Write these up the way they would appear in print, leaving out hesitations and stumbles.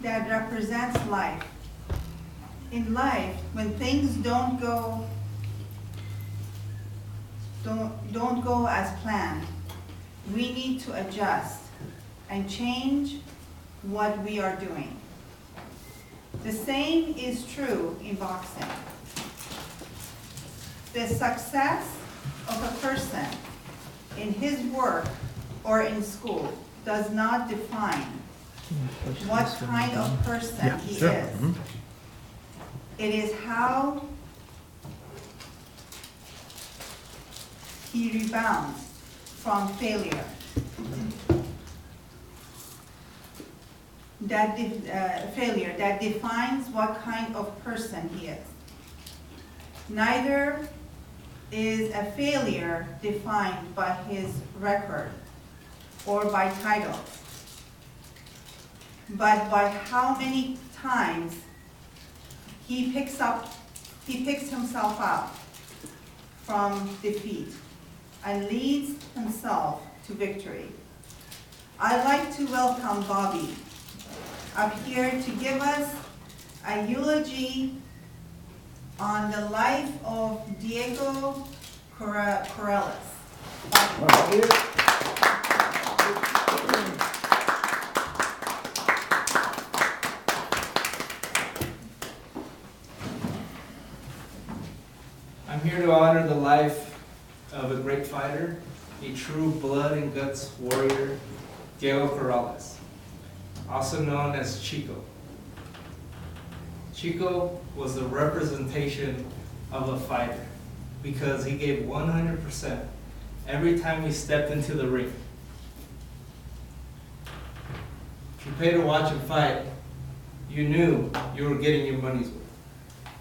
that represents life. In life, when things don't go as planned, we need to adjust and change what we are doing. The same is true in boxing. The success of a person in his work or in school does not define what kind of person he is. It is how he rebounds from failure that defines what kind of person he is. Neither is a failure defined by his record or by titles, but by how many times he picks himself up from defeat and leads himself to victory. I'd like to welcome Bobby up here to give us a eulogy on the life of Diego Corrales. I'm here to honor the life of a great fighter, a true blood and guts warrior, Diego Corrales, also known as Chico. Chico was the representation of a fighter because he gave 100% every time he stepped into the ring. If you paid to watch him fight, you knew you were getting your money's worth.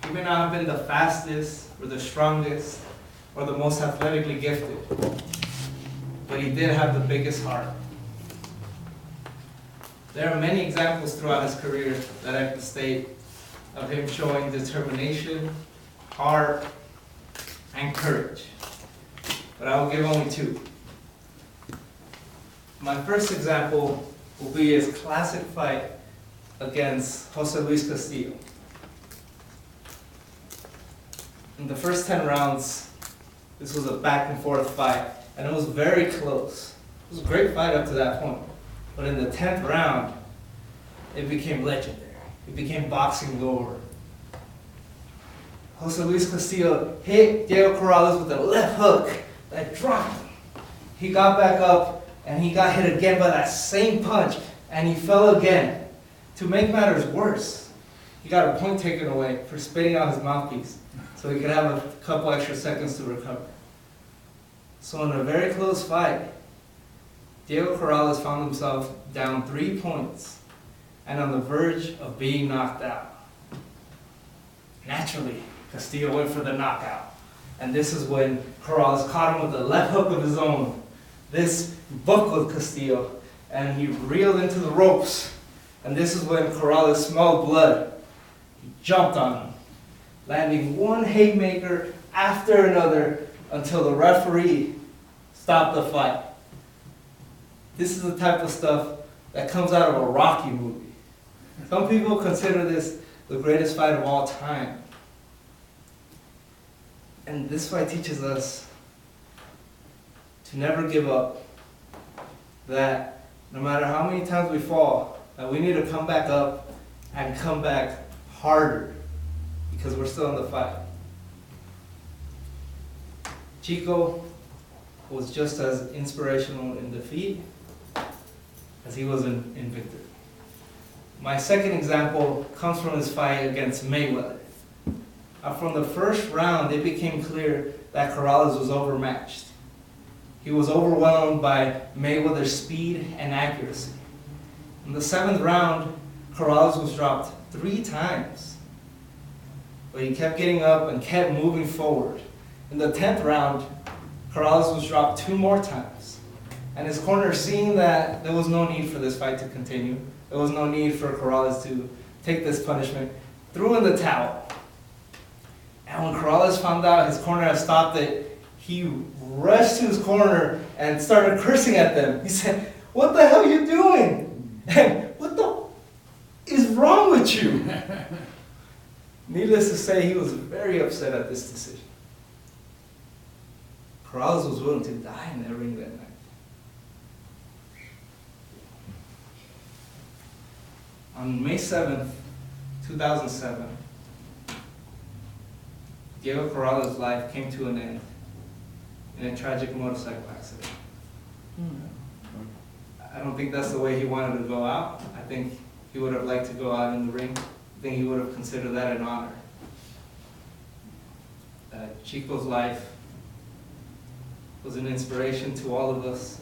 He may not have been the fastest or the strongest or the most athletically gifted, but he did have the biggest heart. There are many examples throughout his career that I can state of him showing determination, heart, and courage. But I will give only two. My first example will be his classic fight against Jose Luis Castillo. In the first 10 rounds, this was a back and forth fight, and it was very close. It was a great fight up to that point. But in the 10th round, it became legendary. It became boxing lore. Jose Luis Castillo hit Diego Corrales with a left hook that dropped him. He got back up and he got hit again by that same punch and he fell again. To make matters worse, he got a point taken away for spitting out his mouthpiece so he could have a couple extra seconds to recover. So in a very close fight, Diego Corrales found himself down 3 points and on the verge of being knocked out. Naturally, Castillo went for the knockout. And this is when Corrales caught him with a left hook of his own. This buckled Castillo and he reeled into the ropes. And this is when Corrales smelled blood. He jumped on him, landing one haymaker after another until the referee stopped the fight. This is the type of stuff that comes out of a Rocky movie. Some people consider this the greatest fight of all time. And this fight teaches us to never give up. That no matter how many times we fall, that we need to come back up and come back harder because we're still in the fight. Chico was just as inspirational in defeat as he was in victory. My second example comes from his fight against Mayweather. From the first round, it became clear that Corrales was overmatched. He was overwhelmed by Mayweather's speed and accuracy. In the 7th round, Corrales was dropped 3 times, but he kept getting up and kept moving forward. In the 10th round, Corrales was dropped 2 more times, and his corner, seeing that there was no need for this fight to continue, there was no need for Corrales to take this punishment, threw in the towel. And when Corrales found out his corner had stopped it, he rushed to his corner and started cursing at them. He said, "What the hell are you doing? And what the is wrong with you. Needless to say, he was very upset at this decision. Corrales was willing to die in that ring that night. On May 7th, 2007, Diego Corrales' life came to an end in a tragic motorcycle accident. I don't think that's the way he wanted to go out. I think he would have liked to go out in the ring. I think he would have considered that an honor. Chico's life was an inspiration to all of us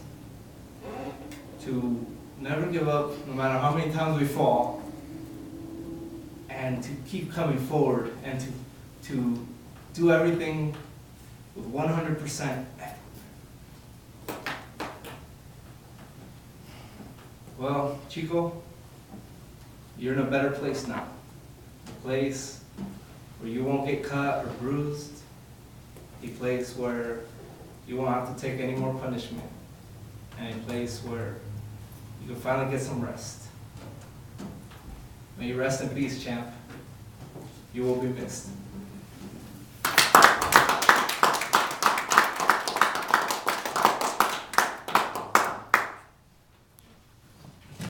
to never give up, no matter how many times we fall, and to keep coming forward and to do everything with 100% effort. Well, Chico, you're in a better place now. A place where you won't get cut or bruised. A place where you won't have to take any more punishment. And a place where you can finally get some rest. May you rest in peace, champ. You will be missed.